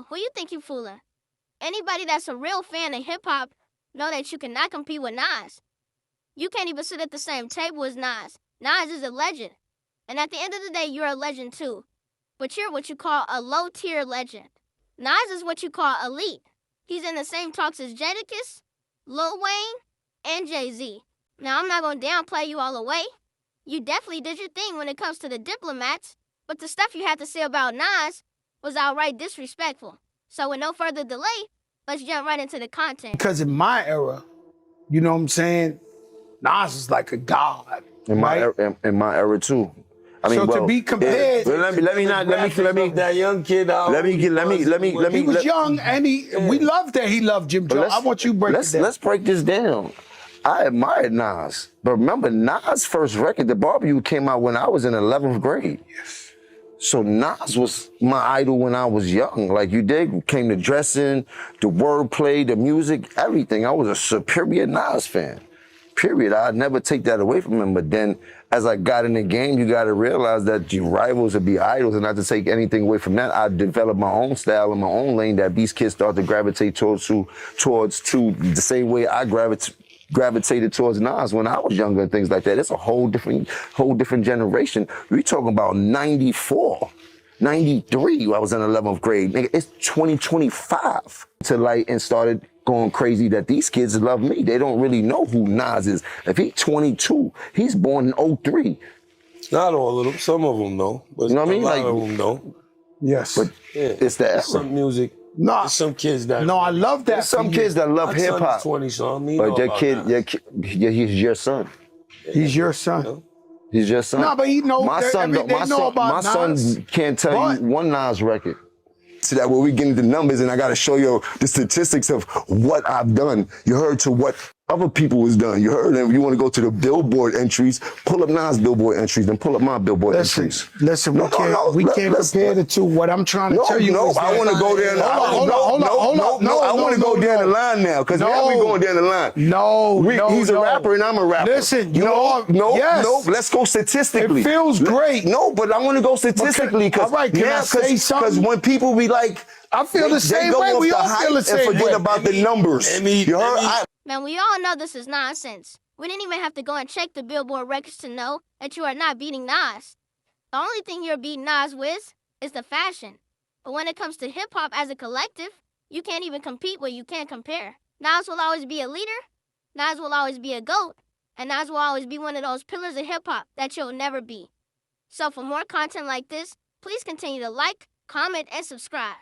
Who you think you fooling? Anybody that's a real fan of hip-hop know that you cannot compete with Nas. You can't even sit at the same table as Nas. Nas is a legend. And at the end of the day, you're a legend too. But you're what you call a low-tier legend. Nas is what you call elite. He's in the same talks as Jadakiss, Lil Wayne, and Jay-Z. Now, I'm not going to downplay you all the way. You definitely did your thing when it comes to the diplomats, but the stuff you had to say about Nas was outright disrespectful. So with no further delay, let's jump right into the content. Because in my era, you know what I'm saying, Nas is like a god. In my era too. I mean, so to be compared, let me that young kid out. He was young and we loved that he loved Jim Jones. I want you to break it down. Let's break this down. I admired Nas, but remember Nas' first record, The Barbecue, came out when I was in 11th grade. Yes. So Nas was my idol when I was young. Like you did, came to dressing, the wordplay, the music, everything. I was a superior Nas fan. Period. I'd never take that away from him. But then as I got in the game, you got to realize that your rivals would be idols, and not to take anything away from that. I developed my own style and my own lane that these kids start to gravitate towards the same way I gravitated towards Nas when I was younger and things like that. It's a whole different generation. We're talking about 94, 93. I was in 11th grade. Nigga, it's 2025 to light and started going crazy that these kids love me. They don't really know who Nas is. If he's 22, he's born in 03. Not all of them. Some of them know. But you know what I mean? A lot of them don't. Yes. But it's the era. Some music. No, there's some kids that. No, I love that. There's some kids that love hip hop. 20, so I mean, but your kid, he's your son. He's your son. You know? He's your son. No, but he knows. My son can't tell you one Nas record. So that when we get into numbers and I got to show you the statistics of what I've done. You heard to what other people was done. You heard them. You want to go to the billboard entries, pull up Nas billboard entries, then pull up my billboard entries. Listen, we can't compare the two. What I'm trying to tell you is I want to go there. Hold on. I want to go down the line now because now we going down the line. He's a rapper and I'm a rapper. Listen, let's go statistically. It feels great. No, but I want to go statistically because when people be like, I feel the same way. We all feel the same way. Forget about the numbers. Man, we all know this is nonsense. We didn't even have to go and check the Billboard records to know that you are not beating Nas. The only thing you're beating Nas with is the fashion. But when it comes to hip-hop as a collective, you can't even compete where you can't compare. Nas will always be a leader, Nas will always be a GOAT, and Nas will always be one of those pillars of hip-hop that you'll never be. So for more content like this, please continue to like, comment, and subscribe.